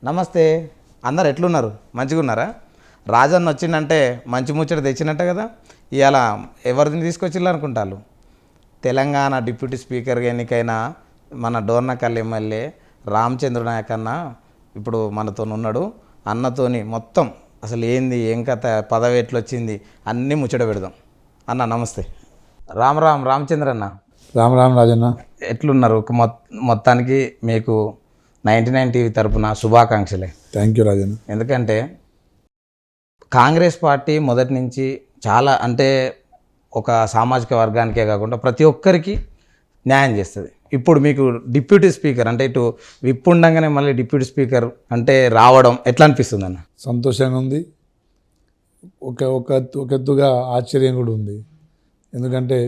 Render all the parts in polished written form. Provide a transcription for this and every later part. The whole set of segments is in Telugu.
నమస్తే. అందరు ఎట్లున్నారు? మంచిగా ఉన్నారా? రాజన్న వచ్చిందంటే మంచి ముచ్చట తెచ్చినట్టే కదా. ఇవాళ ఎవరిని తీసుకొచ్చిల్లు అనుకుంటారు? తెలంగాణ డిప్యూటీ స్పీకర్గా ఎన్నికైన మన డోర్నకల్ ఎమ్మెల్యే రామచంద్ర నాయక్ అన్న ఇప్పుడు మనతో ఉన్నాడు. అన్నతోని మొత్తం అసలు ఏంది, ఏం కథ, పదవి ఎట్లొచ్చింది అన్నీ ముచ్చట పెడదాం. అన్న నమస్తే. రామచంద్ర అన్న. రామ్ రాజన్న. ఎట్లున్నారు? మొత్తానికి మీకు 99 టీవీ తరపున శుభాకాంక్షలే. Thank you Rajanna. ఎందుకంటే కాంగ్రెస్ పార్టీ మొదటి నుంచి చాలా అంటే ఒక సామాజిక వర్గానికే కాకుండా ప్రతి ఒక్కరికి న్యాయం చేస్తుంది. ఇప్పుడు మీకు డిప్యూటీ స్పీకర్ అంటే ఇటు విప్ ఉండగానే మళ్ళీ డిప్యూటీ స్పీకర్ అంటే రావడం ఎట్లా అనిపిస్తుంది అన్న? సంతోషంగా ఉంది. ఒక ఎత్తుగా ఆశ్చర్యం కూడా ఉంది. ఎందుకంటే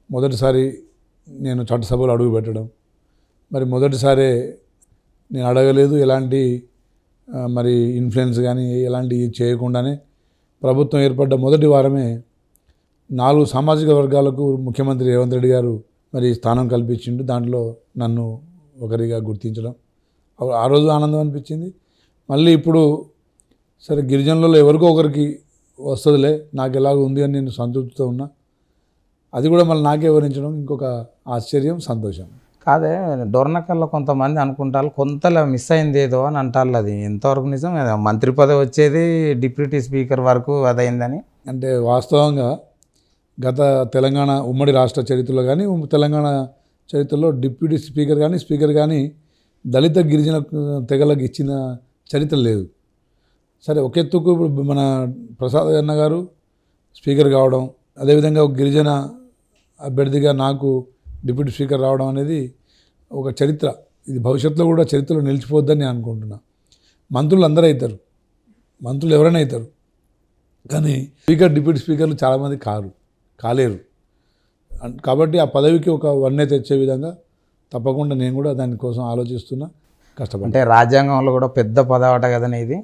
మొదటిసారి నేను చట్టసభలో అడుగు పెట్టడం, మరి మొదటిసారే నేను అడగలేదు, ఎలాంటి మరి ఇన్ఫ్లుయెన్స్ కానీ ఎలాంటివి చేయకుండానే ప్రభుత్వం ఏర్పడ్డ మొదటి వారమే 4 సామాజిక వర్గాలకు ముఖ్యమంత్రి రేవంత్ రెడ్డి గారు మరి స్థానం కల్పించిండు. దాంట్లో నన్ను ఒకరిగా గుర్తించడం ఆ రోజు ఆనందం అనిపించింది. మళ్ళీ ఇప్పుడు సరే గిరిజనులలో ఎవరికో ఒకరికి వస్తుందిలే, నాకు ఎలాగో ఉంది అని నేను సంతృప్తితో ఉన్నా. అది కూడా మళ్ళీ నాకే వివరించడం ఇంకొక ఆశ్చర్యం, సంతోషం. కాదే, డోర్నకల్లో కొంతమంది అనుకుంటారు కొంతలో మిస్ అయింది ఏదో అని అంటారు. అది ఎంతవరకు నిజం? మంత్రి పదవి వచ్చేది డిప్యూటీ స్పీకర్ వరకు అదైందని. అంటే వాస్తవంగా గత తెలంగాణ ఉమ్మడి రాష్ట్ర చరిత్రలో కానీ తెలంగాణ చరిత్రలో డిప్యూటీ స్పీకర్ కానీ స్పీకర్ కానీ దళిత గిరిజన తెగలకు ఇచ్చిన చరిత్ర లేదు. సరే ఒక ఎత్తుకు ఇప్పుడు మన ప్రసాద్ అన్న గారు స్పీకర్ కావడం, అదేవిధంగా ఒక గిరిజన అభ్యర్థిగా నాకు డిప్యూటీ స్పీకర్ రావడం అనేది ఒక చరిత్ర. ఇది భవిష్యత్తులో కూడా చరిత్రలో నిలిచిపోద్దని నేను అనుకుంటున్నా. మంత్రులు అందరూ అవుతారు, మంత్రులు ఎవరైనా అవుతారు, కానీ స్పీకర్ డిప్యూటీ స్పీకర్లు చాలామంది కాలేరు. కాబట్టి ఆ పదవికి ఒక వన్నె తెచ్చే విధంగా తప్పకుండా నేను కూడా దానికోసం ఆలోచిస్తున్నా, కష్టపడి. అంటే రాజ్యాంగంలో కూడా పెద్ద పదవట కదనే ఇది,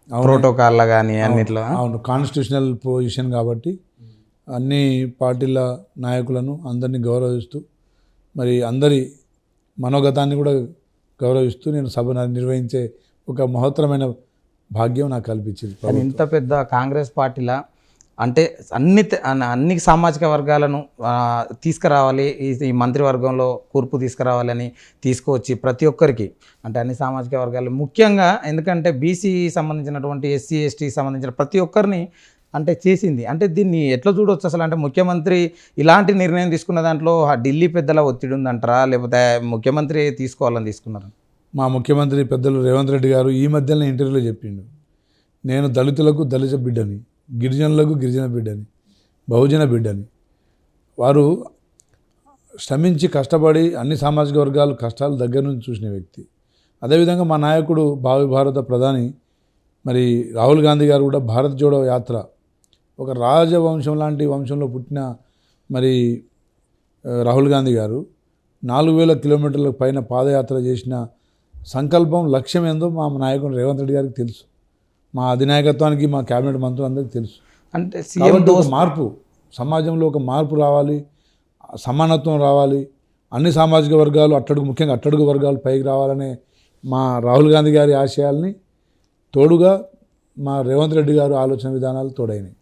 ప్రోటోకాల్లో కానీ అన్నిట్లో. అవును, కాన్స్టిట్యూషనల్ పొజిషన్ కాబట్టి అన్ని పార్టీల నాయకులను అందరినీ గౌరవిస్తూ మరి అందరి మనోగతాన్ని కూడా గౌరవిస్తూ నేను సభ నిర్వహించే ఒక మహత్తరమైన భాగ్యం నాకు కల్పించింది. కానీ ఇంత పెద్ద కాంగ్రెస్ పార్టీలా అంటే అన్ని సామాజిక వర్గాలను తీసుకురావాలి, ఈ మంత్రివర్గంలో కూర్పు తీసుకురావాలని తీసుకువచ్చి ప్రతి ఒక్కరికి అంటే అన్ని సామాజిక వర్గాలు ముఖ్యంగా, ఎందుకంటే బీసీ సంబంధించినటువంటి ఎస్సీ ఎస్టీ సంబంధించిన ప్రతి ఒక్కరిని అంటే చేసింది. అంటే దీన్ని ఎట్లా చూడవచ్చు అసలు? అంటే ముఖ్యమంత్రి ఇలాంటి నిర్ణయం తీసుకున్న దాంట్లో ఢిల్లీ పెద్దల ఒత్తిడి ఉందంటారా, లేకపోతే ముఖ్యమంత్రి తీసుకోవాలని తీసుకున్నారా? మా ముఖ్యమంత్రి పెద్దలు రేవంత్ రెడ్డి గారు ఈ మధ్యలో ఇంటర్వ్యూలో చెప్పిండు, నేను దళితులకు దళిత బిడ్డని, గిరిజనులకు గిరిజన బిడ్డని, బహుజన బిడ్డని. వారు శ్రమించి కష్టపడి అన్ని సామాజిక వర్గాలు కష్టాలు దగ్గర నుంచి చూసిన వ్యక్తి. అదేవిధంగా మా నాయకుడు భావి భారత ప్రధాని మరి రాహుల్ గాంధీ గారు కూడా భారత్ జోడో యాత్ర, ఒక రాజవంశం లాంటి వంశంలో పుట్టిన మరి రాహుల్ గాంధీ గారు 4000 కిలోమీటర్ల పైన పాదయాత్ర చేసిన సంకల్పం, లక్ష్యం ఏందో మా నాయకుడు రేవంత్ రెడ్డి గారికి తెలుసు, మా అధినాయకత్వానికి మా క్యాబినెట్ మంత్రులందరికీ తెలుసు. అంటే సీఎం ఒక మార్పు, సమాజంలో ఒక మార్పు రావాలి, సమానత్వం రావాలి, అన్ని సామాజిక వర్గాలు ముఖ్యంగా అట్టడుగు వర్గాలు పైకి రావాలనే మా రాహుల్ గాంధీ గారి ఆశయాల్ని తోడుగా మా రేవంత్ రెడ్డి గారు ఆలోచన విధానాలు తోడైనాయి.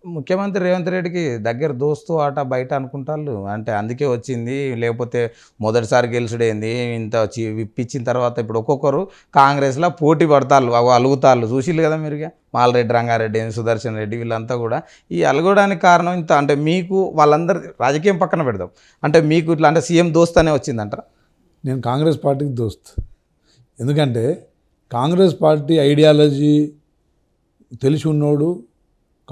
ముఖ్యమంత్రి రేవంత్ రెడ్డికి దగ్గర దోస్తు ఆట బయట అనుకుంటారు, అంటే అందుకే వచ్చింది, లేకపోతే మొదటిసారి గెలుచుడైంది. ఇంత విప్పించిన తర్వాత ఇప్పుడు ఒక్కొక్కరు కాంగ్రెస్లో పోటీ పడతారు, అలుగుతారు. చూసిల్లు కదా మీరుగా, మాలరెడ్డి రంగారెడ్డి, సుదర్శన్ రెడ్డి, వీళ్ళంతా కూడా ఈ అలగడానికి కారణం ఇంత. అంటే మీకు వాళ్ళందరి రాజకీయం పక్కన పెడదాం, అంటే మీకు ఇట్లా అంటే సీఎం దోస్త్ అనే వచ్చిందంటారా? నేను కాంగ్రెస్ పార్టీకి దోస్త్. ఎందుకంటే కాంగ్రెస్ పార్టీ ఐడియాలజీ తెలిసి ఉన్నోడు,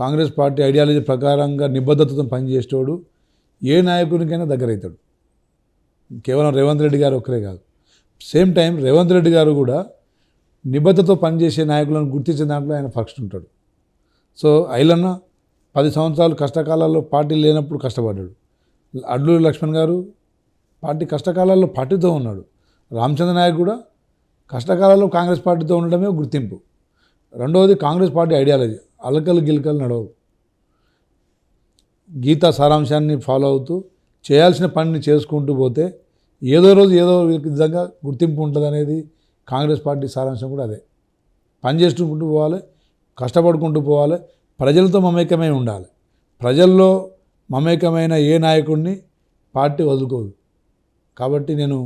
కాంగ్రెస్ పార్టీ ఐడియాలజీ ప్రకారంగా నిబద్ధతతో పనిచేసేవాడు ఏ నాయకునికైనా దగ్గరవుతాడు. కేవలం రేవంత్ రెడ్డి గారు ఒక్కరే కాదు, సేమ్ టైం రేవంత్ రెడ్డి గారు కూడా నిబద్ధతతో పనిచేసే నాయకులను గుర్తించే దాంట్లో ఆయన ఫస్ట్ ఉంటాడు. సో ఐలన్న 10 సంవత్సరాలు కష్టకాలాల్లో పార్టీ లేనప్పుడు కష్టపడ్డాడు. అడ్లూరి లక్ష్మణ్ గారు పార్టీ కష్టకాలాల్లో పార్టీతో ఉన్నాడు. రామచంద్ర నాయక్ కూడా కష్టకాలంలో కాంగ్రెస్ పార్టీతో ఉండడమే గుర్తింపు. రెండవది కాంగ్రెస్ పార్టీ ఐడియాలజీ అలకలు గిలకలు నడవు, గీతా సారాంశాన్ని ఫాలో అవుతూ చేయాల్సిన పనిని చేసుకుంటూ పోతే ఏదో రోజు ఏదో విధంగా గుర్తింపు ఉంటుంది అనేది కాంగ్రెస్ పార్టీ సారాంశం కూడా అదే. పని చేసుకుంటూ పోవాలి, కష్టపడుకుంటూ పోవాలి, ప్రజలతో మమేకమై ఉండాలి. ప్రజల్లో మమేకమైన ఏ నాయకుడిని పార్టీ వదులుకోదు. కాబట్టి నేను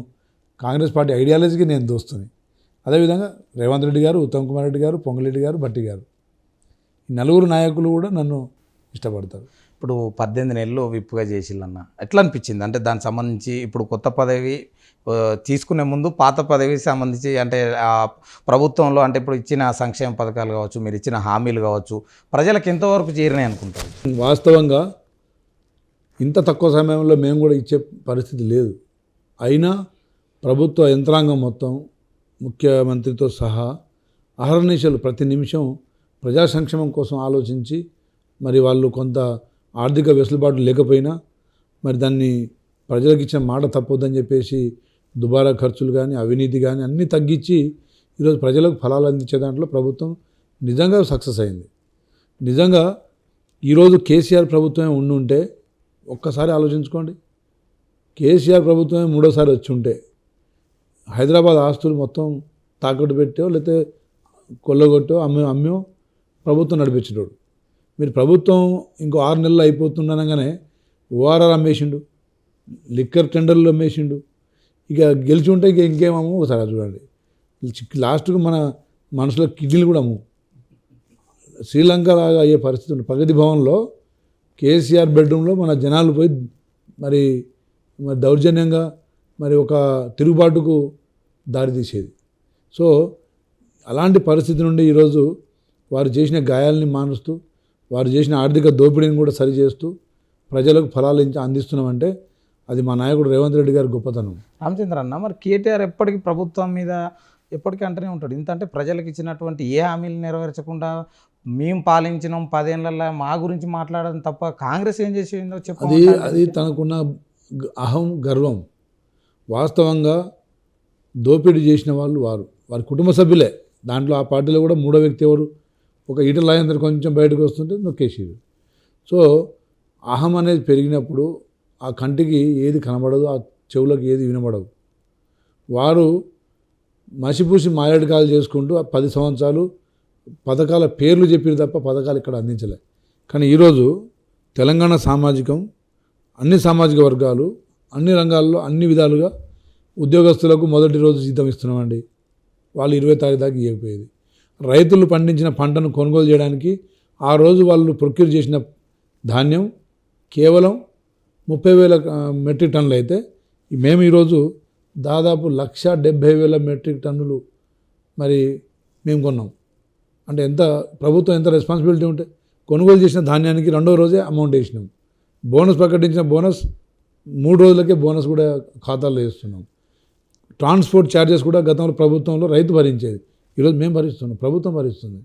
కాంగ్రెస్ పార్టీ ఐడియాలజీకి నేను దోస్తుని. అదేవిధంగా రేవంత్ రెడ్డి గారు, ఉత్తమ్ కుమార్ రెడ్డి గారు, పొంగులేటి గారు, భట్టి గారు, ఈ నలుగురు నాయకులు కూడా నన్ను ఇష్టపడతారు. ఇప్పుడు 18 నెలలు విప్పుగా చేసిల్లన్న ఎట్లా అనిపించింది? అంటే దానికి సంబంధించి ఇప్పుడు కొత్త పదవి తీసుకునే ముందు పాత పదవికి సంబంధించి అంటే ప్రభుత్వంలో అంటే ఇప్పుడు ఇచ్చిన సంక్షేమ పథకాలు కావచ్చు, మీరు ఇచ్చిన హామీలు కావచ్చు, ప్రజలకు ఎంతవరకు చేరినాయి అనుకుంటారు? వాస్తవంగా ఇంత తక్కువ సమయంలో మేము కూడా ఇచ్చే పరిస్థితి లేదు. అయినా ప్రభుత్వ యంత్రాంగం మొత్తం ముఖ్యమంత్రితో సహా అహర్నిశలు ప్రతి నిమిషం ప్రజా సంక్షేమం కోసం ఆలోచించి మరి వాళ్ళు కొంత ఆర్థిక వెసులుబాటు లేకపోయినా మరి దాన్ని ప్రజలకు ఇచ్చిన మాట తప్పొద్దని చెప్పేసి దుబారా ఖర్చులు కానీ అవినీతి కానీ అన్నీ తగ్గించి ఈరోజు ప్రజలకు ఫలాలు అందించే దాంట్లో ప్రభుత్వం నిజంగా సక్సెస్ అయింది. నిజంగా ఈరోజు కేసీఆర్ ప్రభుత్వమే ఉండుంటే ఒక్కసారి ఆలోచించుకోండి. కేసీఆర్ ప్రభుత్వమే మూడోసారి వచ్చి ఉంటే హైదరాబాద్ ఆస్తులు మొత్తం తాకట్టు పెట్టో లేకపోతే కొల్లగొట్టో అమ్మో ప్రభుత్వం నడిపించేటోడు. మీరు ప్రభుత్వం ఇంకో 6 నెలలు అయిపోతుండగానే ఓఆర్ఆర్ అమ్మేసిండు, లిక్కర్ టెండర్లు అమ్మేసిండు. ఇక గెలిచి ఉంటే ఇక ఇంకేమో ఒకసారి చూడండి. లాస్ట్కు మన మనసులో కిడ్నీలు కూడా అమ్ము. శ్రీలంక లాగా అయ్యే పరిస్థితి ఉంది. ప్రగతి భవన్లో కేసీఆర్ బెడ్రూమ్లో మన జనాలు పోయి మరి దౌర్జన్యంగా మరి ఒక తిరుగుబాటుకు దారితీసేది. సో అలాంటి పరిస్థితి నుండి ఈరోజు వారు చేసిన గాయాలని మానుస్తూ, వారు చేసిన ఆర్థిక దోపిడీని కూడా సరిచేస్తూ ప్రజలకు ఫలాలు అందిస్తున్నామంటే అది మా నాయకుడు రేవంత్ రెడ్డి గారి గొప్పతనం. రామచంద్ర అన్న, మరి కేటీఆర్ ఎప్పటికీ ప్రభుత్వం మీద ఎప్పటికీ అంటూనే ఉంటాడు. ఇంత అంటే ప్రజలకు ఇచ్చినటువంటి ఏ హామీలు నెరవేర్చకుండా మేము పాలించినాం 10 ఏళ్ళల్లో మా గురించి మాట్లాడడం తప్ప కాంగ్రెస్ ఏం చేసిందో చెప్పు. అది తనకున్న అహం, గర్వం. వాస్తవంగా దోపిడీ చేసిన వాళ్ళు వారి కుటుంబ సభ్యులే. దాంట్లో ఆ పార్టీలో కూడా మూడో వ్యక్తి ఎవరు? ఒక ఈటల రాజేందర్ కొంచెం బయటకు వస్తుంటే నొక్కేసారు. సో అహం అనేది పెరిగినప్పుడు ఆ కంటికి ఏది కనబడదు, ఆ చెవులకు ఏది వినబడదు. వారు మసిపూసి మారేడుకాయలు చేసుకుంటూ 10 సంవత్సరాలు పథకాల పేర్లు చెప్పారు తప్ప పథకాలు ఇక్కడ అందించలే. కానీ ఈరోజు తెలంగాణ సామాజికం, అన్ని సామాజిక వర్గాలు, అన్ని రంగాల్లో అన్ని విధాలుగా ఉద్యోగస్తులకు మొదటి రోజు జీతం ఇస్తున్నామండి. వాళ్ళు 20 తారీఖు దాకా ఇవ్వకపోయేది. రైతులు పండించిన పంటను కొనుగోలు చేయడానికి ఆ రోజు వాళ్ళు ప్రొక్యూర్ చేసిన ధాన్యం కేవలం 30,000 మెట్రిక్ టన్నులు అయితే మేము ఈరోజు దాదాపు 170,000 మెట్రిక్ టన్నులు మరి మేము కొన్నాం. అంటే ప్రభుత్వం ఎంత రెస్పాన్సిబిలిటీ ఉంటే కొనుగోలు చేసిన ధాన్యానికి 2వ రోజే అమౌంట్ వేసినాం. బోనస్ ప్రకటించిన బోనస్ 3 రోజులకే బోనస్ కూడా ఖాతాలో వేస్తున్నాం. ట్రాన్స్పోర్ట్ ఛార్జెస్ కూడా గతంలో ప్రభుత్వంలో రైతు భరించేది, ఈరోజు మేము భరిస్తున్నాం, ప్రభుత్వం భరిస్తుంది.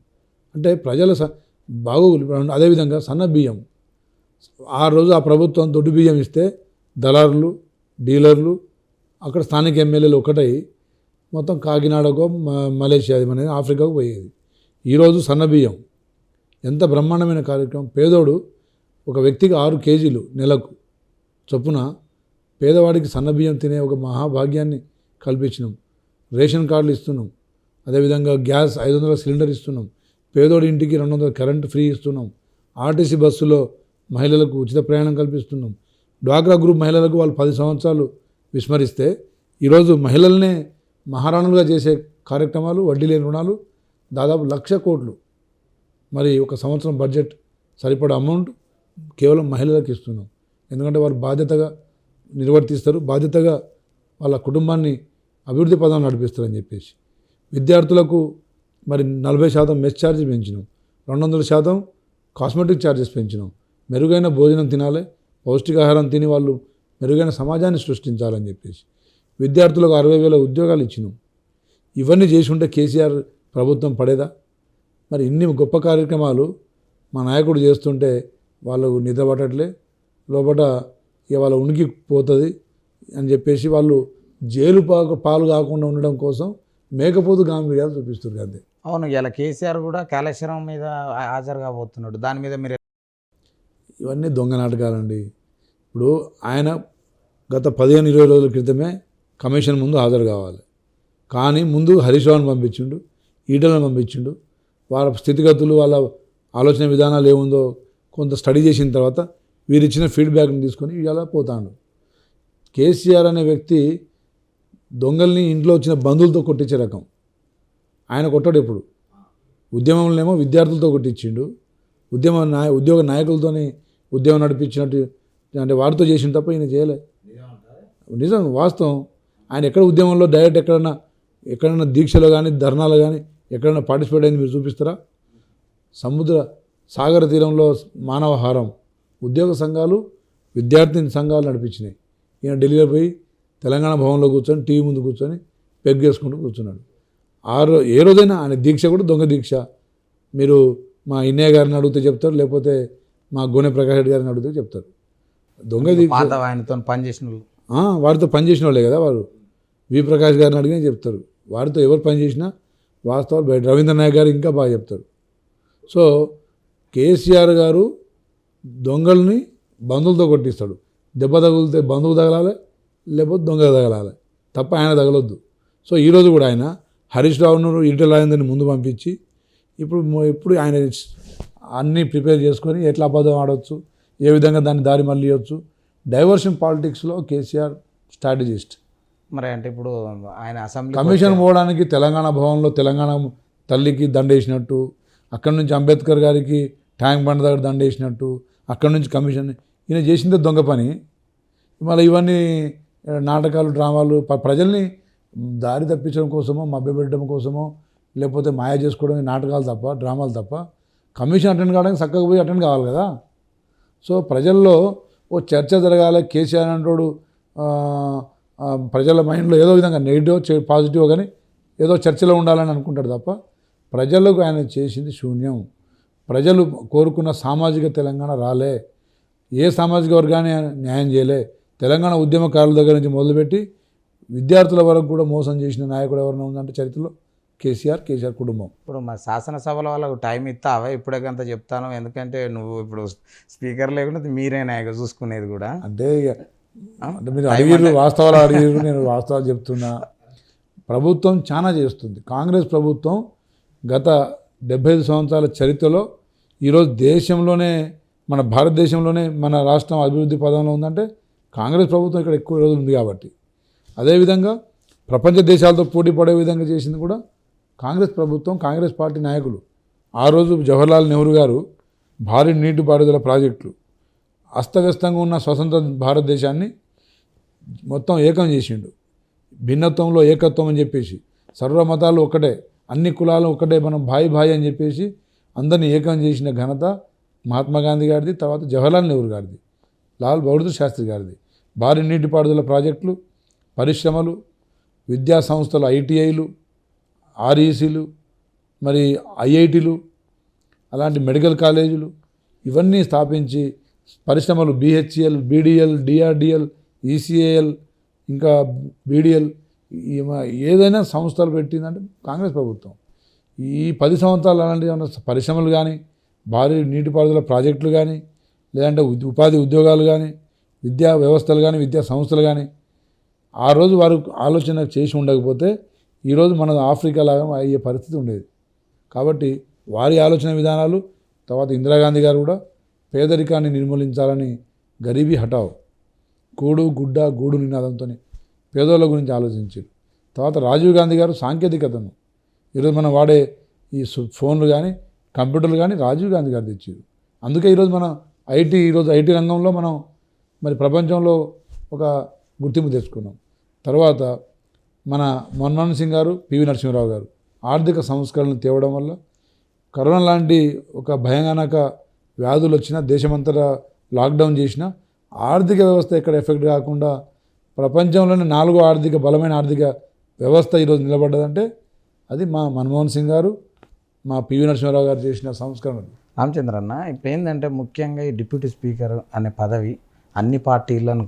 అంటే ప్రజల బాగోగులు. అదేవిధంగా సన్న బియ్యం ఆ రోజు ఆ ప్రభుత్వం దొడ్డు బియ్యం ఇస్తే దళారులు, డీలర్లు, అక్కడ స్థానిక ఎమ్మెల్యేలు ఒకటై మొత్తం కాకినాడకో మలేషియా మన ఆఫ్రికాకు పోయేది. ఈరోజు సన్న బియ్యం ఎంత బ్రహ్మాండమైన కార్యక్రమం. పేదోడు ఒక వ్యక్తికి 6 కేజీలు నెలకు చొప్పున పేదవాడికి సన్నబియ్యం తినే ఒక మహాభాగ్యాన్ని కల్పించినాం. రేషన్ కార్డులు ఇస్తున్నాం. అదేవిధంగా గ్యాస్ 500 సిలిండర్ ఇస్తున్నాం. పేదోడి ఇంటికి 200 కరెంటు ఫ్రీ ఇస్తున్నాం. ఆర్టీసీ బస్సులో మహిళలకు ఉచిత ప్రయాణం కల్పిస్తున్నాం. డ్వాక్రా గ్రూప్ మహిళలకు వాళ్ళు 10 సంవత్సరాలు విస్మరిస్తే ఈరోజు మహిళలనే మహారాణులుగా చేసే కార్యక్రమాలు, వడ్డీ లేని రుణాలు దాదాపు 1,00,000 కోట్లు. మరి ఒక సంవత్సరం బడ్జెట్ సరిపడ అమౌంట్ కేవలం మహిళలకు ఇస్తున్నాం. ఎందుకంటే వారు బాధ్యతగా నిర్వర్తిస్తారు, బాధ్యతగా వాళ్ళ కుటుంబాన్ని అభివృద్ధి పదాన్ని నడిపిస్తారని చెప్పేసి. విద్యార్థులకు మరి 40% మెస్ ఛార్జ్ పెంచినాం, 200% కాస్మెటిక్ ఛార్జెస్ పెంచినాం. మెరుగైన భోజనం తినాలి, పౌష్టికాహారం తిని వాళ్ళు మెరుగైన సమాజాన్ని సృష్టించాలని చెప్పేసి విద్యార్థులకు 60,000 ఉద్యోగాలు ఇచ్చినాం. ఇవన్నీ చేసి ఉంటే కేసీఆర్ ప్రభుత్వం పడేదా? మరి ఇన్ని గొప్ప కార్యక్రమాలు మా నాయకుడు చేస్తుంటే వాళ్ళు నిద్ర పట్టట్లే, లోపల ఇక వాళ్ళ ఉనికి పోతుంది అని చెప్పేసి వాళ్ళు జైలు పాలు కాకుండా ఉండడం కోసం మేకపోతు గాంభీర్యాలు చూపిస్తున్నారు అంతే. అవును, ఇలా కేసీఆర్ కూడా కాళేశ్వరం మీద హాజరు కాబోతున్నాడు. దాని మీద మీరు ఇవన్నీ దొంగ నాటకాలండి. ఇప్పుడు ఆయన గత 15-20 రోజుల క్రితమే కమిషన్ ముందు హాజరు కావాలి. కానీ ముందు హరీష్ రావుని పంపించిండు, ఈటలను పంపించిండు. వాళ్ళ స్థితిగతులు, వాళ్ళ ఆలోచన విధానాలు ఏముందో కొంత స్టడీ చేసిన తర్వాత వీరిచ్చిన ఫీడ్బ్యాక్ని తీసుకొని ఇలా పోతాడు. కేసీఆర్ అనే వ్యక్తి దొంగల్ని ఇంట్లో వచ్చిన బంధువులతో కొట్టించే రకం. ఆయన కొట్టాడు ఎప్పుడు. ఉద్యమంలోనేమో విద్యార్థులతో కొట్టించిండు, ఉద్యోగ నాయకులతోని ఉద్యమం నడిపించినట్టు అంటే వారితో చేసిన తప్ప ఈయన చేయలే. నిజం, వాస్తవం. ఆయన ఎక్కడ ఉద్యమంలో డైరెక్ట్ ఎక్కడన్నా దీక్షలో కానీ ధర్నాలో కానీ ఎక్కడైనా పార్టిసిపేట్ అయింది మీరు చూపిస్తారా? సముద్ర సాగర తీరంలో మానవహారం ఉద్యోగ సంఘాలు, విద్యార్థి సంఘాలు నడిపించినాయి. ఈయన ఢిల్లీలో పోయి తెలంగాణ భవన్లో కూర్చొని టీవీ ముందు కూర్చొని పెగ్ చేసుకుంటూ కూర్చున్నాడు. ఏ రోజైనా ఆయన దీక్ష కూడా దొంగ దీక్ష. మీరు మా ఇన్నయ్య గారిని అడిగితే చెప్తారు, లేకపోతే మా గోనె ప్రకాష్ రెడ్డి గారిని అడిగితే చెప్తారు. దొంగ దీక్ష ఆయనతో పనిచేసిన వారితో పనిచేసిన వాళ్ళే కదా వారు. వి ప్రకాష్ గారిని అడిగినా చెప్తారు. వారితో ఎవరు పనిచేసినా వాస్తవాలు బయట. రవీంద్ర నాయక్ గారు ఇంకా బాగా చెప్తారు. సో కేసీఆర్ గారు దొంగల్ని బంధువులతో కొట్టిస్తాడు. దెబ్బ తగిలితే బంధువు తగలాలి, లేకపోతే దొంగ తగలాలి, తప్ప ఆయన తగలొద్దు. సో ఈరోజు కూడా ఆయన హరీష్ రావును, ఈటెల రాజేందర్ని ముందు పంపించి ఇప్పుడు ఆయన అన్నీ ప్రిపేర్ చేసుకొని ఎట్లా అబద్ధం ఆడవచ్చు, ఏ విధంగా దాన్ని దారి మళ్ళీయవచ్చు. డైవర్షన్ పాలిటిక్స్లో కేసీఆర్ స్ట్రాటజిస్ట్. మరి అంటే ఇప్పుడు ఆయన అసెంబ్లీ కమిషన్ పోవడానికి తెలంగాణ భవన్లో తెలంగాణ తల్లికి దండేసినట్టు, అక్కడి నుంచి అంబేద్కర్ గారికి ట్యాంక్ బండ్ దగ్గర దండేసినట్టు, అక్కడి నుంచి కమిషన్ ఈయన చేసిందే దొంగ పని. మళ్ళీ ఇవన్నీ నాటకాలు, డ్రామాలు ప్రజల్ని దారి తప్పించడం కోసమో, మభ్యపెట్టడం కోసమో, లేకపోతే మాయ చేసుకోవడం నాటకాలు తప్ప, డ్రామాలు తప్ప. కమిషన్ అటెండ్ కావడానికి చక్కగా పోయి అటెండ్ కావాలి కదా. సో ప్రజల్లో ఓ చర్చ జరగాలి. కేసీఆర్ అంటోడు ప్రజల మైండ్లో ఏదో విధంగా నెగిటివ్ పాజిటివ్ కానీ ఏదో చర్చలో ఉండాలని అనుకుంటాడు తప్ప ప్రజలకు ఆయన చేసింది శూన్యం. ప్రజలు కోరుకున్న సామాజిక తెలంగాణ రాలే. ఏ సామాజిక వర్గాన్ని న్యాయం చేయలే. తెలంగాణ ఉద్యమకారుల దగ్గర నుంచి మొదలుపెట్టి విద్యార్థుల వరకు కూడా మోసం చేసిన నాయకుడు ఎవరైనా ఉందంటే చరిత్రలో కేసీఆర్ కుటుంబం. ఇప్పుడు మా శాసనసభల వాళ్ళకు టైం ఇస్తావా? ఇప్పుడే అంత చెప్తాను, ఎందుకంటే నువ్వు ఇప్పుడు స్పీకర్ లేకుండా మీరే నాయకు చూసుకునేది కూడా. అంటే మీరు అడిగిరు, వాస్తవాలు అడిగిరు, నేను వాస్తవాలు చెప్తున్నా. ప్రభుత్వం చాలా చేస్తుంది. కాంగ్రెస్ ప్రభుత్వం గత 75 సంవత్సరాల చరిత్రలో ఈరోజు దేశంలోనే, మన భారతదేశంలోనే మన రాష్ట్రం అభివృద్ధి పదంలో ఉందంటే కాంగ్రెస్ ప్రభుత్వం ఇక్కడ ఎక్కువ రోజులు ఉంది కాబట్టి. అదేవిధంగా ప్రపంచ దేశాలతో పోటీ పడే విధంగా చేసింది కూడా కాంగ్రెస్ ప్రభుత్వం, కాంగ్రెస్ పార్టీ నాయకులు. ఆ రోజు జవహర్లాల్ నెహ్రూ గారు భారీ నీటిపారుదల ప్రాజెక్టులు, అస్తవ్యస్తంగా ఉన్న స్వతంత్ర భారతదేశాన్ని మొత్తం ఏకం చేసిండు. భిన్నత్వంలో ఏకత్వం అని చెప్పేసి, సర్వమతాలు ఒకటే, అన్ని కులాలు ఒకటే, మనం భాయి అని చెప్పేసి అందరినీ ఏకం చేసిన ఘనత మహాత్మా గాంధీ గారిది, తర్వాత జవహర్లాల్ నెహ్రూ గారిది, లాల్ బహదూర్ శాస్త్రి గారిది. భారీ నీటిపారుదల ప్రాజెక్టులు, పరిశ్రమలు, విద్యా సంస్థలు, ఐటీఐలు, ఆర్ఈసీలు, మరి ఐఐటీలు, అలాంటి మెడికల్ కాలేజీలు ఇవన్నీ స్థాపించి పరిశ్రమలు బిహెచ్ఎల్, బీడీఎల్, డిఆర్డిఎల్, ఈసీఏఎల్, ఇంకా బీడీఎల్, ఏదైనా సంస్థలు పెట్టిందంటే కాంగ్రెస్ ప్రభుత్వం. ఈ 10 సంవత్సరాలు అలాంటి ఏమైనా పరిశ్రమలు కానీ, భారీ నీటిపారుదల ప్రాజెక్టులు కానీ, లేదంటే ఉపాధి ఉద్యోగాలు కానీ, విద్యా వ్యవస్థలు కానీ, విద్యా సంస్థలు కానీ ఆ రోజు వారు ఆలోచన చేసి ఉండకపోతే ఈరోజు మన ఆఫ్రికా లాగా అయ్యే పరిస్థితి ఉండేది. కాబట్టి వారి ఆలోచన విధానాలు, తర్వాత ఇందిరాగాంధీ గారు కూడా పేదరికాన్ని నిర్మూలించాలని గరీబీ హటావ్, కూడు గుడ్డ గూడు నినాదంతో పేదోళ్ళ గురించి ఆలోచించారు. తర్వాత రాజీవ్ గాంధీ గారు సాంకేతికతను, ఈరోజు మనం వాడే ఈ ఫోన్లు కానీ కంప్యూటర్లు కానీ రాజీవ్ గాంధీ గారు తెచ్చారు. అందుకే ఈరోజు మనం ఈరోజు ఐటీ రంగంలో మనం మరి ప్రపంచంలో ఒక గుర్తింపు తెచ్చుకున్నాం. తర్వాత మన మన్మోహన్ సింగ్ గారు, పివి నరసింహరావు గారు ఆర్థిక సంస్కరణలు తేవడం వల్ల కరోనా లాంటి ఒక భయానక వ్యాధులు వచ్చినా, దేశమంతటా లాక్డౌన్ చేసినా ఆర్థిక వ్యవస్థ ఎక్కడ ఎఫెక్ట్ కాకుండా ప్రపంచంలోనే 4వ బలమైన ఆర్థిక వ్యవస్థ ఈరోజు నిలబడ్డదంటే అది మా మన్మోహన్ సింగ్ గారు, మా పివి నరసింహరావు గారు చేసిన సంస్కరణలు. రామచంద్ర అన్న, ఇప్పుడు ఏంటంటే ముఖ్యంగా ఈ డిప్యూటీ స్పీకర్ అనే పదవి అన్ని పార్టీలను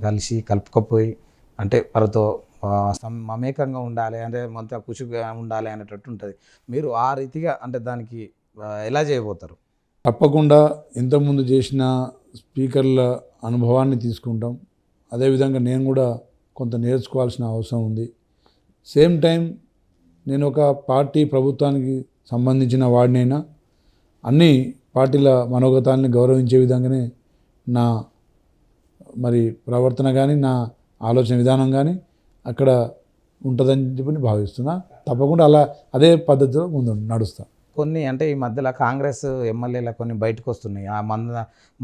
కలుపుకపోయి అంటే వారితో మమేకంగా ఉండాలి, అంటే మొత్తం కుషిగా ఉండాలి అనేటట్టు ఉంటుంది. మీరు ఆ రీతిగా అంటే దానికి ఎలా చేయబోతారు? తప్పకుండా ఇంతకుముందు చేసిన స్పీకర్ల అనుభవాన్ని తీసుకుంటాం. అదేవిధంగా నేను కూడా కొంత నేర్చుకోవాల్సిన అవసరం ఉంది. సేమ్ టైం నేను ఒక పార్టీ ప్రభుత్వానికి సంబంధించిన వాడినైనా అన్ని పార్టీల మనోగతాన్ని గౌరవించే విధంగానే నా మరి ప్రవర్తన కానీ నా ఆలోచన విధానం కానీ అక్కడ ఉంటుందని చెప్పి భావిస్తున్నా. తప్పకుండా అదే పద్ధతిలో ముందు నడుస్తా. కొన్ని అంటే ఈ మధ్యలో కాంగ్రెస్ ఎమ్మెల్యేల కొన్ని బయటకు వస్తున్నాయి. ఆ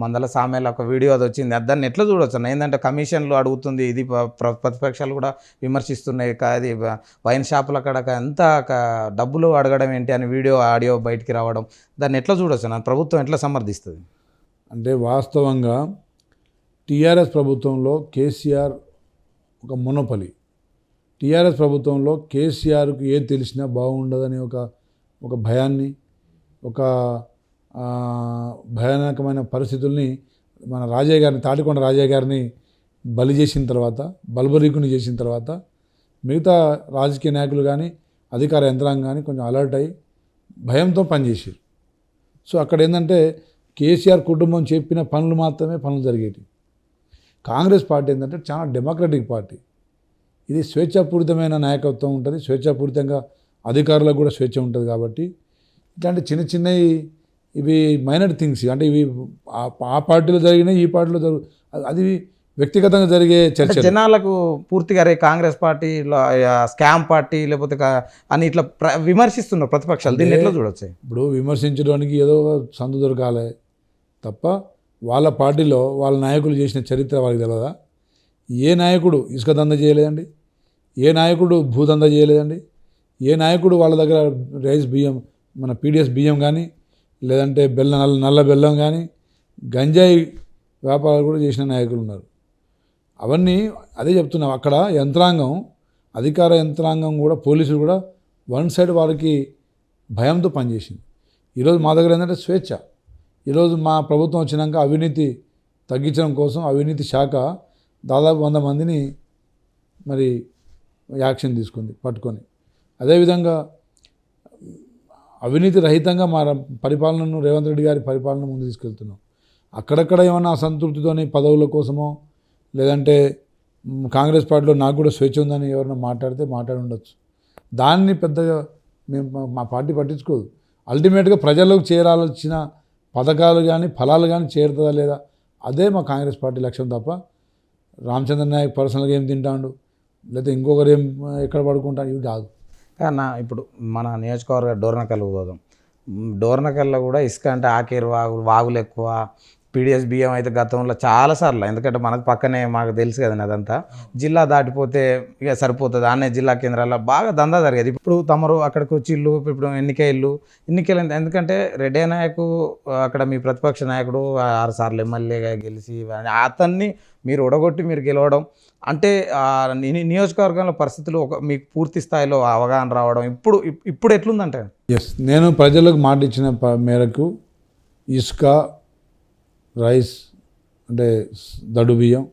మందల సామెల ఒక వీడియో అది వచ్చింది. దాన్ని ఎట్లా చూడవచ్చు అన్న? ఏంటంటే కమిషన్లు అడుగుతుంది, ఇది ప్రతిపక్షాలు కూడా విమర్శిస్తున్నాయి. అది వైన్ షాపుల కాడ ఎంత డబ్బులు అడగడం ఏంటి అని వీడియో ఆడియో బయటికి రావడం, దాన్ని ఎట్లా చూడవచ్చు అన్న? ప్రభుత్వం ఎట్లా సమర్థిస్తుంది? అంటే వాస్తవంగా టీఆర్ఎస్ ప్రభుత్వంలో కేసీఆర్ ఒక మొనోపలి. టీఆర్ఎస్ ప్రభుత్వంలో కేసీఆర్కు ఏది తెలిసినా బాగుండదని ఒక భయాన్ని, ఒక భయానకమైన పరిస్థితుల్ని మన రాజయ్య గారిని, తాటికొండ రాజయ్య గారిని బలి చేసిన తర్వాత, బల్బరీకుని చేసిన తర్వాత మిగతా రాజకీయ నాయకులు కానీ అధికార యంత్రాంగం కానీ కొంచెం అలర్ట్ అయ్యి భయంతో పనిచేసారు. సో అక్కడ ఏంటంటే కేసీఆర్ కుటుంబం చెప్పిన పనులు మాత్రమే పనులు జరిగేవి. కాంగ్రెస్ పార్టీ ఏంటంటే చాలా డెమోక్రటిక్ పార్టీ. ఇది స్వేచ్ఛాపూరితమైన నాయకత్వం ఉంటుంది, స్వేచ్ఛాపూరితంగా అధికారులకు కూడా స్వేచ్ఛ ఉంటుంది. కాబట్టి ఇట్లాంటి చిన్న చిన్నవి ఇవి మైనర్ థింగ్స్, అంటే ఇవి ఆ పార్టీలో జరిగినాయి, ఈ పార్టీలో అది వ్యక్తిగతంగా జరిగే చర్చ. జనాలకు పూర్తిగా రే కాంగ్రెస్ పార్టీలో స్కామ్ పార్టీ లేకపోతే అని ఇట్లా విమర్శిస్తున్నారు ప్రతిపక్షాలు. దీన్ని ఎట్లా చూడొచ్చు? ఇప్పుడు విమర్శించడానికి ఏదో సందు దొరకాలి తప్ప వాళ్ళ పార్టీలో వాళ్ళ నాయకులు చేసిన చరిత్ర వాళ్ళకి తెలియదా? ఏ నాయకుడు ఇసుక దంద చేయలేదండి, ఏ నాయకుడు భూదంద చేయలేదండి, ఏ నాయకుడు వాళ్ళ దగ్గర రైస్ బియ్యం, మన పీడిఎస్ బియ్యం కానీ లేదంటే నల్ల బెల్లం కానీ గంజాయి వ్యాపారాలు కూడా చేసిన నాయకులు ఉన్నారు. అవన్నీ అదే చెప్తున్నాం. అక్కడ యంత్రాంగం, అధికార యంత్రాంగం కూడా, పోలీసులు కూడా వన్ సైడ్ వాళ్ళకి భయంతో పనిచేసింది. ఈరోజు మా దగ్గర ఏంటంటే స్వేచ్ఛ. ఈరోజు మా ప్రభుత్వం వచ్చినాక అవినీతి తగ్గించడం కోసం అవినీతి శాఖ దాదాపు 100 మందిని మరి యాక్షన్ తీసుకుంది పట్టుకొని. అదేవిధంగా అవినీతి రహితంగా మా పరిపాలనను, రేవంత్ రెడ్డి గారి పరిపాలన ముందు తీసుకెళ్తున్నాం. అక్కడక్కడ ఏమన్నా అసంతృప్తితోని పదవుల కోసమో లేదంటే కాంగ్రెస్ పార్టీలో నాకు కూడా స్వేచ్ఛ ఉందని ఎవరైనా మాట్లాడి ఉండొచ్చు. దాన్ని పెద్దగా మా పార్టీ పట్టించుకోదు. అల్టిమేట్గా ప్రజలకు చేరాల్సిన పథకాలు కానీ ఫలాలు కానీ చేరుతుందా లేదా, అదే మా కాంగ్రెస్ పార్టీ లక్ష్యం తప్ప రామచంద్ర నాయక్ పర్సనల్గా ఏం తింటాడు లేకపోతే ఇంకొకరు ఏం ఎక్కడ పడుకుంటాడు ఇవి కాదు. కానీ ఇప్పుడు మన నియోజకవర్గ డోర్నకల్ పోదాం. డోర్నకల్లో కూడా ఇసుక అంటే ఆకేరు వాగులు ఎక్కువ, పీడిఎస్ బియ్యం అయితే గతంలో చాలాసార్లు, ఎందుకంటే మనకు పక్కనే మాకు తెలుసు కదండి అదంతా, జిల్లా దాటిపోతే ఇక సరిపోతుంది అనే జిల్లా కేంద్రాల్లో బాగా దందా జరిగేది. ఇప్పుడు తమరు అక్కడికి వచ్చి ఇప్పుడు ఎన్నికలు ఎందుకంటే రెడ్డి నాయకు అక్కడ మీ ప్రతిపక్ష నాయకుడు 6 సార్లు ఎమ్మెల్యేగా గెలిచి అతన్ని మీరు ఒడగొట్టి మీరు గెలవడం అంటే నియోజకవర్గంలో పరిస్థితులు మీకు పూర్తి స్థాయిలో అవగాహన రావడం ఇప్పుడు ఎట్లుందంటే? నేను ప్రజలకు మాట ఇచ్చిన మేరకు ఇసుక, రైస్ అంటే దడు బియ్యం,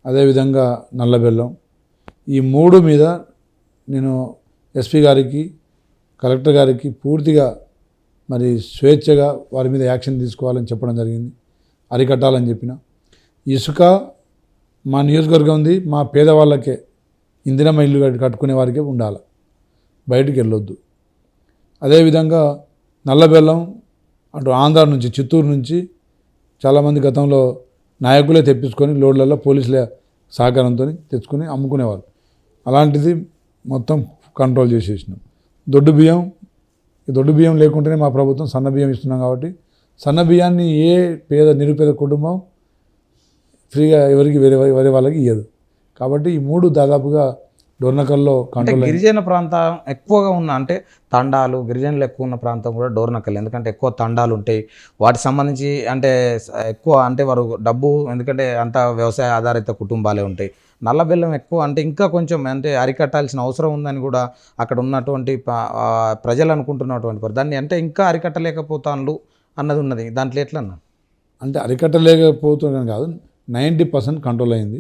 అదేవిధంగా నల్ల బెల్లం, ఈ 3 మీద నేను ఎస్పీ గారికి, కలెక్టర్ గారికి పూర్తిగా మరి స్వేచ్ఛగా వారి మీద యాక్షన్ తీసుకోవాలని చెప్పడం జరిగింది, అరికట్టాలని చెప్పిన. ఇసుక మా నియోజకవర్గం ఉంది, మా పేదవాళ్ళకే, ఇందిరమ్మ ఇల్లు కట్టుకునే వారికే ఉండాలి, బయటికి వెళ్ళొద్దు. అదేవిధంగా నల్ల బెల్లం అటు ఆంధ్ర నుంచి, చిత్తూరు నుంచి చాలామంది గతంలో నాయకులే తెప్పించుకొని లోడ్లలో పోలీసుల సహకారంతో తెచ్చుకొని అమ్ముకునేవాళ్ళు. అలాంటిది మొత్తం కంట్రోల్ చేసేసినాం. దొడ్డు బియ్యం లేకుంటేనే మా ప్రభుత్వం సన్న బియ్యం ఇస్తున్నాం. కాబట్టి సన్న బియ్యాన్ని ఏ నిరుపేద కుటుంబం ఫ్రీగా ఎవరికి వేరే వాళ్ళకి ఇవ్వదు. కాబట్టి ఈ 3 దాదాపుగా డోర్నకల్లో కంట్రోల్. గిరిజన ప్రాంతం ఎక్కువగా ఉన్న అంటే తండాలు, గిరిజనులు ఎక్కువ ఉన్న ప్రాంతం కూడా డోర్నకల్, ఎందుకంటే ఎక్కువ తండాలు ఉంటాయి. వాటికి సంబంధించి అంటే ఎక్కువ అంటే వారు డబ్బు, ఎందుకంటే అంత వ్యవసాయ ఆధారిత కుటుంబాలే ఉంటాయి. నల్ల బెల్లం ఎక్కువ అంటే ఇంకా కొంచెం అంటే అరికట్టాల్సిన అవసరం ఉందని కూడా అక్కడ ఉన్నటువంటి ప్రజలు అనుకుంటున్నటువంటి దాన్ని అంటే ఇంకా అరికట్టలేకపోతాను అన్నది ఉన్నది. దాంట్లో ఎట్లన్నా అంటే అరికట్టలేకపోతున్నాను కాదు, 90% కంట్రోల్ అయింది.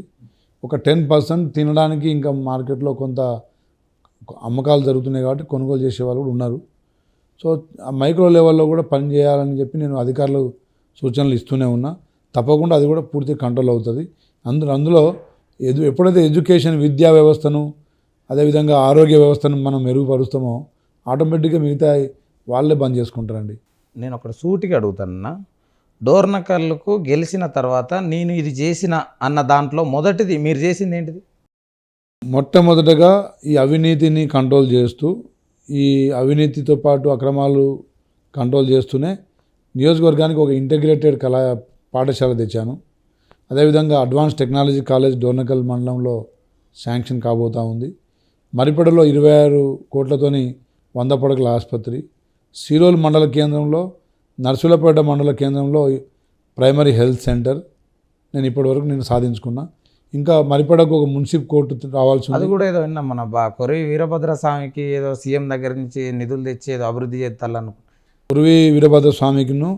ఒక 10% తినడానికి ఇంకా మార్కెట్లో కొంత అమ్మకాలు జరుగుతున్నాయి కాబట్టి కొనుగోలు చేసే వాళ్ళు కూడా ఉన్నారు. సో ఆ మైక్రో లెవెల్లో కూడా పని చేయాలని చెప్పి నేను అధికారులు సూచనలు ఇస్తూనే ఉన్నా. తప్పకుండా అది కూడా పూర్తిగా కంట్రోల్ అవుతుంది. అందులో ఎప్పుడైతే ఎడ్యుకేషన్, విద్యా వ్యవస్థను, అదేవిధంగా ఆరోగ్య వ్యవస్థను మనం మెరుగుపరుస్తామో ఆటోమేటిక్గా మిగతా వాళ్ళే బంద్ చేసుకుంటారండి. నేను ఒకటి సూటిగా అడుగుతానన్నా, డోర్నకల్లుకు గెలిచిన తర్వాత నేను ఇది చేసిన అన్న దాంట్లో మొదటిది మీరు చేసింది ఏంటిది? మొట్టమొదటగా ఈ అవినీతిని కంట్రోల్ చేస్తూ, ఈ అవినీతితో పాటు అక్రమాలు కంట్రోల్ చేస్తూనే నియోజకవర్గానికి ఒక ఇంటిగ్రేటెడ్ పాఠశాల తెచ్చాను. అదేవిధంగా అడ్వాన్స్ టెక్నాలజీ కాలేజ్ డోర్నకల్ మండలంలో శాంక్షన్ కాబోతూ ఉంది. మరిపడలో 26 కోట్లతోని 100 పడకల ఆసుపత్రి, సిరోల్ మండల కేంద్రంలో, నర్సులపేట మండల కేంద్రంలో ప్రైమరీ హెల్త్ సెంటర్ నేను ఇప్పటివరకు నేను సాధించుకున్నా. ఇంకా మరిపడకు ఒక మున్సిపల్ కోర్టు రావాల్సి అది ఉంది. కూడా ఏదో విన్నాం, మన కొరవి వీరభద్ర స్వామికి ఏదో సీఎం దగ్గర నుంచి నిధులు తెచ్చి ఏదో అభివృద్ధి చేస్తాను. పురవి వీరభద్ర స్వామికిను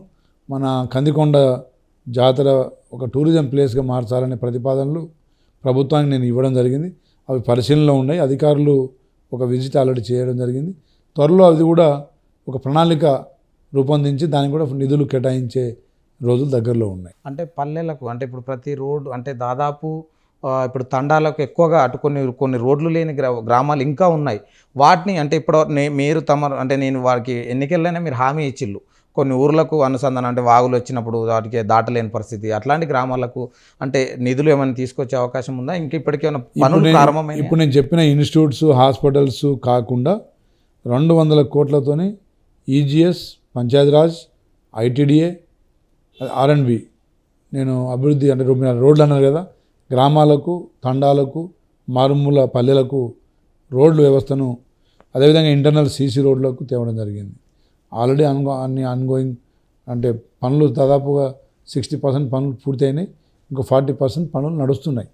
మన కందికొండ జాతర ఒక టూరిజం ప్లేస్గా మార్చాలనే ప్రతిపాదనలు ప్రభుత్వానికి నేను ఇవ్వడం జరిగింది. అవి పరిశీలనలో ఉన్నాయి. అధికారులు ఒక విజిట్ ఆల్రెడీ చేయడం జరిగింది. త్వరలో అది కూడా ఒక ప్రణాళిక రూపొందించి దానికి కూడా నిధులు కేటాయించే రోజులు దగ్గరలో ఉన్నాయి. అంటే పల్లెలకు, అంటే ఇప్పుడు ప్రతి రోడ్డు, అంటే దాదాపు ఇప్పుడు తండాలకు ఎక్కువగా అటు కొన్ని రోడ్లు లేని గ్రామాలు ఇంకా ఉన్నాయి. వాటిని అంటే ఇప్పుడు మీరు అంటే నేను వారికి ఎన్నికల్లోనే మీరు హామీ ఇచ్చిళ్ళు కొన్ని ఊర్లకు అనుసంధానం, అంటే వాగులు వచ్చినప్పుడు వాటికి దాటలేని పరిస్థితి, అట్లాంటి గ్రామాలకు అంటే నిధులు ఏమైనా తీసుకొచ్చే అవకాశం ఉందా? ఇంకా ఇప్పటికే పనులు ప్రారంభమైన? ఇప్పుడు నేను చెప్పిన ఇన్స్టిట్యూట్స్, హాస్పిటల్స్ కాకుండా 200 కోట్లతోని ఈజీఎస్, పంచాయతీరాజ్, ఐటీడీఏ, ఆర్ఎండ్బి నేను అభివృద్ధి, అంటే రోడ్లు అన్నారు కదా, గ్రామాలకు, తండాలకు, మారుమూల పల్లెలకు రోడ్లు వ్యవస్థను, అదేవిధంగా ఇంటర్నల్ సీసీ రోడ్లకు తేవడం జరిగింది. ఆల్రెడీ అన్ని ఆన్గోయింగ్, అంటే పనులు దాదాపుగా 60% పనులు పూర్తయినాయి. ఇంకో 40% పనులు నడుస్తున్నాయి.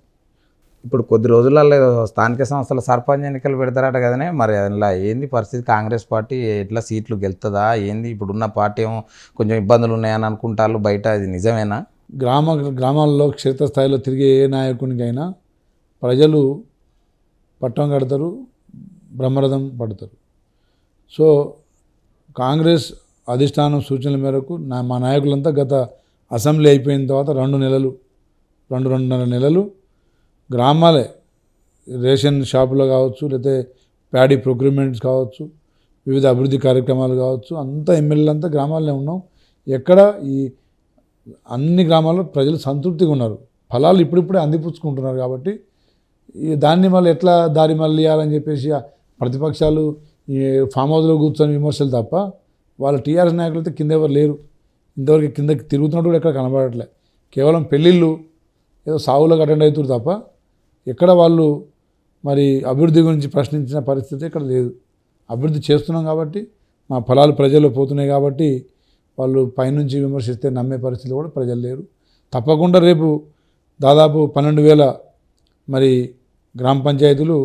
ఇప్పుడు కొద్ది రోజులలో స్థానిక సంస్థల సర్పంచ్ ఎన్నికలు పెడతారట కదనే, మరి అలా ఏంది పరిస్థితి? కాంగ్రెస్ పార్టీ ఎట్లా సీట్లు గెలుతుందా ఏంది? ఇప్పుడున్న పార్టీ ఏమో కొంచెం ఇబ్బందులు ఉన్నాయని అనుకుంటారు బయట, అది నిజమేనా? గ్రామాల్లో క్షేత్రస్థాయిలో తిరిగే ఏ నాయకునికైనా ప్రజలు పట్టం కడతారు, బ్రహ్మరథం పడతారు. సో కాంగ్రెస్ అధిష్టానం సూచనల మేరకు మా నాయకులంతా గత అసెంబ్లీ అయిపోయిన తర్వాత 2.5 నెలలు గ్రామాలే, రేషన్ షాపులో కావచ్చు, లేకపోతే ప్యాడీ ప్రొక్యూర్మెంట్స్ కావచ్చు, వివిధ అభివృద్ధి కార్యక్రమాలు కావచ్చు, అంతా ఎమ్మెల్యేలు అంతా గ్రామాల్లో ఉన్నాం. ఎక్కడ ఈ అన్ని గ్రామాల్లో ప్రజలు సంతృప్తిగా ఉన్నారు. ఫలాలు ఇప్పుడిప్పుడే అందిపుచ్చుకుంటున్నారు. కాబట్టి దాన్ని మళ్ళీ ఎట్లా దారి మళ్ళీ ఇవ్వాలని చెప్పేసి ప్రతిపక్షాలు ఈ ఫామ్ హౌస్లో కూర్చొని విమర్శలు తప్ప, వాళ్ళ టీఆర్ఎస్ నాయకులు అయితే కింద ఎవరు లేరు. ఇంతవరకు కిందకి తిరుగుతున్నట్టు కూడా ఎక్కడ కనబడట్లే. కేవలం పెళ్ళిళ్ళు, ఏదో సావులకు అటెండ్ అవుతారు తప్ప ఎక్కడ వాళ్ళు మరి అభివృద్ధి గురించి ప్రశ్నించిన పరిస్థితి ఇక్కడ లేదు. అభివృద్ధి చేస్తున్నాం కాబట్టి, మా ఫలాలు ప్రజల్లో పోతున్నాయి కాబట్టి వాళ్ళు పైనుంచి విమర్శిస్తే నమ్మే పరిస్థితి కూడా ప్రజలు లేరు. తప్పకుండా రేపు దాదాపు 12,000 మరి గ్రామ పంచాయతీలు,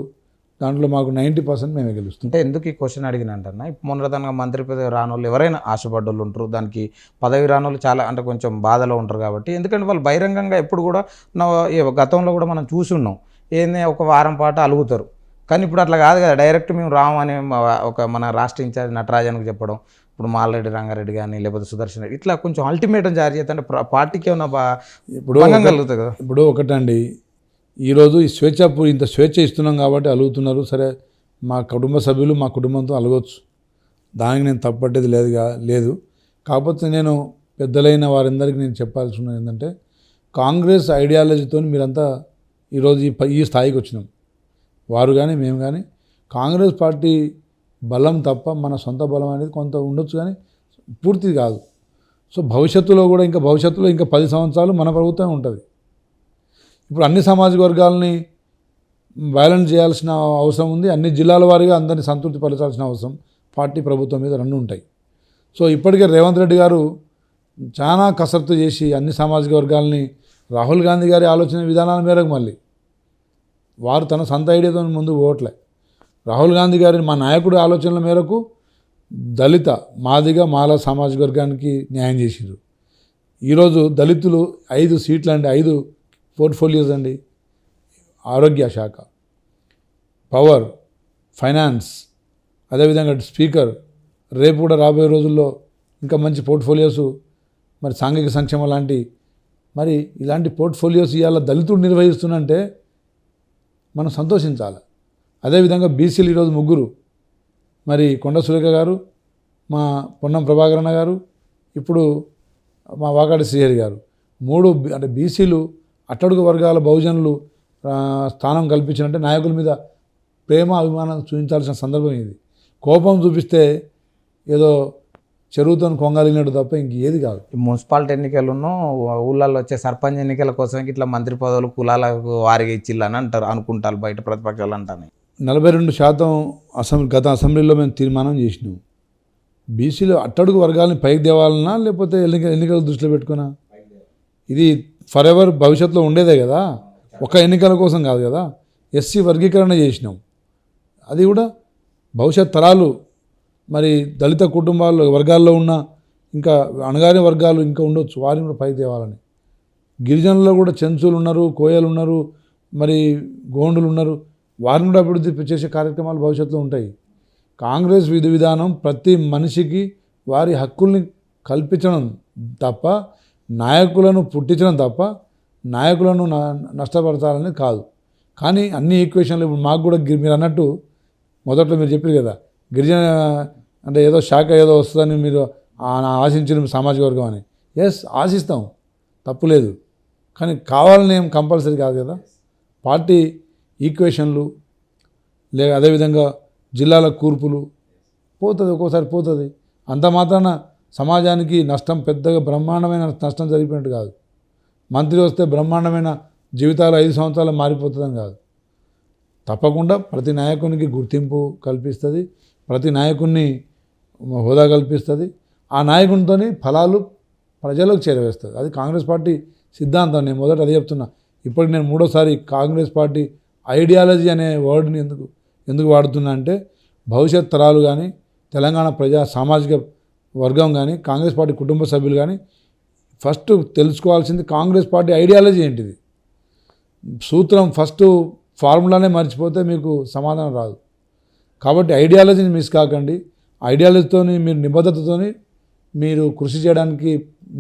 దాంట్లో మాకు 90% మేమే గెలుస్తాం. అంటే ఎందుకు ఈ క్వశ్చన్ అడిగినంటన్నా, ఇప్పుడు మొన్నదానిగా మంత్రి పదవి రానోళ్ళు ఎవరైనా ఆశపడ్డోళ్ళు ఉంటారు, దానికి పదవి రానోళ్ళు చాలా అంటే కొంచెం బాధలో ఉంటారు. కాబట్టి ఎందుకంటే వాళ్ళు బహిరంగంగా ఎప్పుడు కూడా గతంలో కూడా మనం చూసి ఉన్నాం, ఏంది ఒక వారం పాటు అలుగుతారు. కానీ ఇప్పుడు అట్లా కాదు కదా, డైరెక్ట్ మేము రాము అని మన రాష్ట్ర ఇన్ఛార్జ్ నటరాజన్కి చెప్పడం, ఇప్పుడు మాల్రెడ్డి రంగారెడ్డి కానీ లేకపోతే సుదర్శన్ రెడ్డి ఇట్లా కొంచెం అల్టిమేటం జారీ చేస్తే అంటే పార్టీకి ఏమన్నా ఇప్పుడు కలుగుతుంది కదా. ఇప్పుడు ఒకటండి, ఈరోజు ఈ ఇంత స్వేచ్ఛ ఇస్తున్నాం కాబట్టి అలుగుతున్నారు. సరే, మా కుటుంబ సభ్యులు మా కుటుంబంతో అలగొచ్చు, దానికి నేను తప్పట్టేది లేదు. కాకపోతే నేను పెద్దలైన వారందరికీ నేను చెప్పాల్సి ఉన్నది ఏంటంటే, కాంగ్రెస్ ఐడియాలజీతో మీరంతా ఈరోజు ఈ స్థాయికి వచ్చినాం. వారు కానీ మేము కానీ కాంగ్రెస్ పార్టీ బలం తప్ప మన సొంత బలం అనేది కొంత ఉండొచ్చు, కానీ పూర్తి కాదు. సో భవిష్యత్తులో 10 సంవత్సరాలు మన ప్రభుత్వం ఉంటుంది. ఇప్పుడు అన్ని సామాజిక వర్గాలని బ్యాలెన్స్ చేయాల్సిన అవసరం ఉంది. అన్ని జిల్లాల వారీగా అందరినీ సంతృప్తి పరచాల్సిన అవసరం పార్టీ ప్రభుత్వం మీద 2 ఉంటాయి. సో ఇప్పటికే రేవంత్ రెడ్డి గారు చాలా కసరత్తు చేసి అన్ని సామాజిక వర్గాలని, రాహుల్ గాంధీ గారి ఆలోచన విధానాల మేరకు మళ్ళీ వారు తన సొంత ఐడియాతో ముందుకు పోవట్లే. రాహుల్ గాంధీ గారి మా నాయకుడి ఆలోచనల మేరకు దళిత, మాల సామాజిక వర్గానికి న్యాయం చేసిరు. ఈరోజు దళితులు 5 సీట్లు అండి, 5 పోర్ట్ఫోలియోస్ అండి. ఆరోగ్య శాఖ, పవర్, ఫైనాన్స్, అదేవిధంగా స్పీకర్, రేపు కూడా రాబోయే రోజుల్లో ఇంకా మంచి పోర్ట్ఫోలియోస్, మరి సాంఘిక సంక్షేమం లాంటి, మరి ఇలాంటి పోర్ట్ఫోలియోస్ ఇవాళ దళితుడు నిర్వహిస్తున్నంటే మనం సంతోషించాలి. అదేవిధంగా బీసీలు ఈరోజు ముగ్గురు, మరి కొండ సురేఖ గారు, మా పొన్నం ప్రభాకరణ గారు, ఇప్పుడు మా వాకాటి శ్రీహరి గారు, అంటే బీసీలు అట్టడుగు వర్గాల బహుజనులు స్థానం కల్పించినట్టే నాయకుల మీద ప్రేమ అభిమానం చూపించాల్సిన సందర్భం ఇది. కోపం చూపిస్తే ఏదో చెరువుతో కొంగలిగినట్టు తప్ప ఇంకేది కాదు. మున్సిపాలిటీ ఎన్నికలను ఊళ్ళల్లో వచ్చే సర్పంచ్ ఎన్నికల కోసం ఇట్లా మంత్రి పదవులు కులాలకు వారిగా ఇచ్చిల్లని అంటారు, అనుకుంటారు బయట ప్రతిపక్షాలు అంటాను. 42% గత అసెంబ్లీలో మేము తీర్మానం చేసినాం. బీసీలు అట్టడుగు వర్గాలని పైకి తేవాలన్నా లేకపోతే ఎన్నికల దృష్టిలో పెట్టుకున్నా? ఇది ఫర్ ఎవర్ భవిష్యత్తులో ఉండేదే కదా, ఒక ఎన్నికల కోసం కాదు కదా. ఎస్సీ వర్గీకరణ చేసినాం, అది కూడా భవిష్యత్ తరాలు, మరి దళిత కుటుంబాల్లో వర్గాల్లో ఉన్న ఇంకా అణగారిన వర్గాలు ఇంకా ఉండొచ్చు, వారిని కూడా పైకి తేవాలని. గిరిజనుల్లో కూడా చెంచులు ఉన్నారు, కోయలు ఉన్నారు, మరి గోండులు ఉన్నారు, వారిని కూడా అభివృద్ధి చేసే కార్యక్రమాలు భవిష్యత్తులో ఉంటాయి. కాంగ్రెస్ విధానం ప్రతి మనిషికి వారి హక్కుల్ని కల్పించడం తప్ప, నాయకులను పుట్టించడం తప్ప నాయకులను నష్టపరచాలని కాదు. కానీ అన్ని ఈక్వేషన్లు ఇప్పుడు మాకు కూడా మీరు అన్నట్టు మొదట్లో మీరు చెప్పారు కదా, గిరిజన అంటే ఏదో శాఖ ఏదో వస్తుందని మీరు ఆశించిన సామాజిక వర్గం అని. ఎస్, ఆశిస్తాం, తప్పులేదు. కానీ కావాలని ఏం కంపల్సరీ కాదు కదా. పార్టీ ఈక్వేషన్లు అదేవిధంగా జిల్లాల కూర్పులు పోతుంది, ఒక్కోసారి పోతుంది. అంత మాత్రాన సమాజానికి నష్టం పెద్దగా బ్రహ్మాండమైన నష్టం జరిగిపోయినట్టు కాదు. మంత్రి వస్తే బ్రహ్మాండమైన జీవితాలు 5 సంవత్సరాలు మారిపోతుందని కాదు. తప్పకుండా ప్రతి నాయకునికి గుర్తింపు కల్పిస్తుంది, ప్రతి నాయకుడిని హోదా కల్పిస్తుంది. ఆ నాయకునితో ఫలాలు ప్రజలకు చేరవేస్తుంది. అది కాంగ్రెస్ పార్టీ సిద్ధాంతం. నేను మొదట అది చెప్తున్నా. ఇప్పటికి నేను 3వ కాంగ్రెస్ పార్టీ ఐడియాలజీ అనే వర్డ్ని ఎందుకు వాడుతున్నా అంటే, భవిష్యత్ తరాలు కానీ, తెలంగాణ సామాజిక వర్గం కానీ, కాంగ్రెస్ పార్టీ కుటుంబ సభ్యులు కానీ ఫస్ట్ తెలుసుకోవాల్సింది కాంగ్రెస్ పార్టీ ఐడియాలజీ ఏంటిది. సూత్రం ఫస్ట్ ఫార్ములానే మర్చిపోతే మీకు సమాధానం రాదు. కాబట్టి ఐడియాలజీని మిస్ కాకండి. ఐడియాలజీతో మీరు నిబద్ధతతోని మీరు కృషి చేయడానికి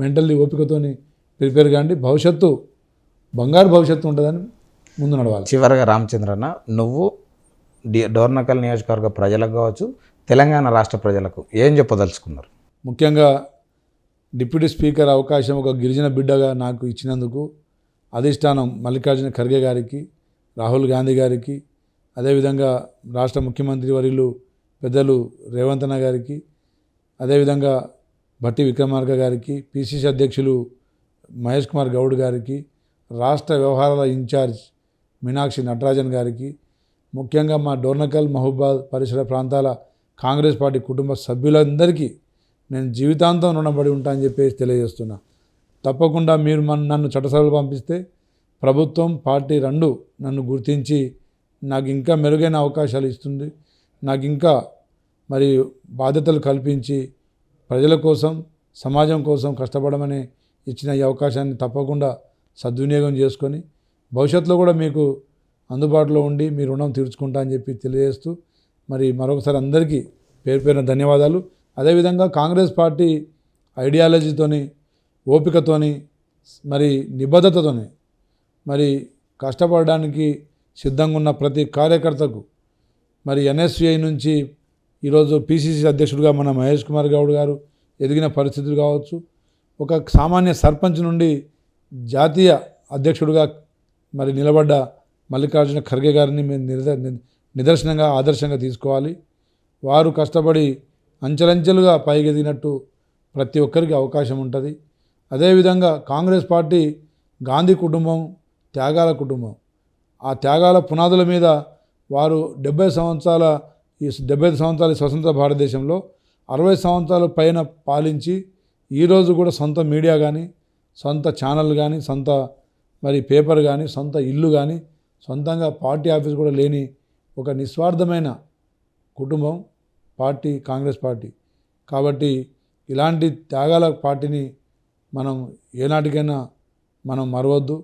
మెంటల్లీ ఓపికతోని ప్రిపేర్ కాండి. భవిష్యత్తు బంగారు భవిష్యత్తు ఉంటుందని ముందు నడవాలి. చివరగా రామచంద్రన్న, నువ్వు డోర్నకల్ నియోజకవర్గ ప్రజలకు కావచ్చు, తెలంగాణ రాష్ట్ర ప్రజలకు ఏం చెప్పదలుచుకున్నారు? ముఖ్యంగా డిప్యూటీ స్పీకర్ అవకాశం ఒక గిరిజన బిడ్డగా నాకు ఇచ్చినందుకు అధిష్టానం మల్లికార్జున ఖర్గే గారికి, రాహుల్ గాంధీ గారికి, అదేవిధంగా రాష్ట్ర ముఖ్యమంత్రి వర్యులు పెద్దలు రేవంత్ అన్న గారికి, అదేవిధంగా భట్టి విక్రమార్క గారికి, పిసిసి అధ్యక్షులు మహేష్ కుమార్ గౌడ్ గారికి, రాష్ట్ర వ్యవహారాల ఇన్ఛార్జ్ మీనాక్షి నటరాజన్ గారికి, ముఖ్యంగా మా డోర్నకల్ మహబూబాద్ పరిసర ప్రాంతాల కాంగ్రెస్ పార్టీ కుటుంబ సభ్యులందరికీ నేను జీవితాంతం రుణపడి ఉంటానని చెప్పేసి తెలియజేస్తున్నా. తప్పకుండా మీరు నన్ను చట్టసభలు పంపిస్తే ప్రభుత్వం పార్టీ రెండు నన్ను గుర్తించి నాకు ఇంకా మెరుగైన అవకాశాలు ఇస్తుంది. నాకు ఇంకా మరి బాధ్యతలు కల్పించి ప్రజల కోసం, సమాజం కోసం కష్టపడమని ఇచ్చిన ఈ అవకాశాన్ని తప్పకుండా సద్వినియోగం చేసుకొని భవిష్యత్తులో కూడా మీకు అందుబాటులో ఉండి మీ రుణం తీర్చుకుంటా అని చెప్పి తెలియజేస్తూ, మరి మరొకసారి అందరికీ పేరు పేరున ధన్యవాదాలు. అదేవిధంగా కాంగ్రెస్ పార్టీ ఐడియాలజీతోని, ఓపికతోని, మరి నిబద్ధతతోని మరి కష్టపడడానికి సిద్ధంగా ఉన్న ప్రతి కార్యకర్తకు, మరి ఎన్ఎస్యుఐ నుంచి ఈరోజు పిసిసి అధ్యక్షుడిగా మన మహేష్ కుమార్ గౌడ్ గారు ఎదిగిన పరిస్థితులు కావచ్చు, ఒక సామాన్య సర్పంచ్ నుండి జాతీయ అధ్యక్షుడిగా మరి నిలబడ్డ మల్లికార్జున ఖర్గే గారిని మేము నిదర్శనంగా, ఆదర్శంగా తీసుకోవాలి. వారు కష్టపడి అంచెలంచెలుగా పైకి ఎదిగినట్టు ప్రతి ఒక్కరికి అవకాశం ఉంటుంది. అదేవిధంగా కాంగ్రెస్ పార్టీ గాంధీ కుటుంబం, త్యాగాల కుటుంబం. ఆ త్యాగాల పునాదుల మీద వారు 75 సంవత్సరాల స్వతంత్ర భారతదేశంలో 60 సంవత్సరాల పైన పాలించి ఈరోజు కూడా సొంత మీడియా కానీ, సొంత ఛానల్ కానీ, సొంత మరి పేపర్ కానీ, సొంత ఇల్లు కానీ, సొంతంగా పార్టీ ఆఫీస్ కూడా లేని ఒక నిస్వార్థమైన కుటుంబం పార్టీ, కాంగ్రెస్ పార్టీ. కాబట్టి ఇలాంటి త్యాగాల పార్టీని మనం ఏనాటికైనా మనం మరవద్దు.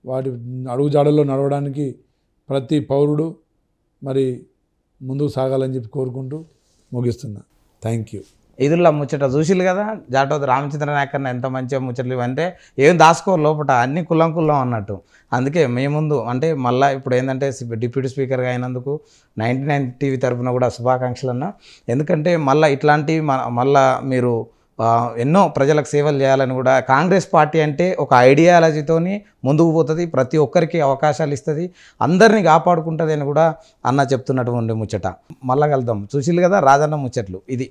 వాటి అడుగుజాడల్లో నడవడానికి ప్రతి పౌరుడు మరి ముందుకు సాగాలని చెప్పి కోరుకుంటూ ముగిస్తున్నా. Thank you. ఇదుల్లో ముచ్చట చూసిల్లు కదా జాటోది రామచంద్ర నాయక్ అన్న ఎంత మంచిగా ముచ్చట్లు అంటే ఏం దాసుకో లోపట అన్ని కుల్లం అన్నట్టు. అందుకే మీ ముందు అంటే మళ్ళీ ఇప్పుడు ఏంటంటే డిప్యూటీ స్పీకర్గా అయినందుకు 99 టీవీ తరఫున కూడా శుభాకాంక్షలు అన్న. ఎందుకంటే మళ్ళీ ఇట్లాంటి మళ్ళీ మీరు ఎన్నో ప్రజలకు సేవలు చేయాలని కూడా కాంగ్రెస్ పార్టీ అంటే ఒక ఐడియాలజీతోని ముందుకు పోతుంది, ప్రతి ఒక్కరికి అవకాశాలు ఇస్తుంది, అందరినీ కాపాడుకుంటుంది అని కూడా అన్న చెప్తున్నటువంటి ముచ్చట. మళ్ళా కలుద్దాం. చూసిల్లు కదా రాజన్న ముచ్చట్లు ఇది.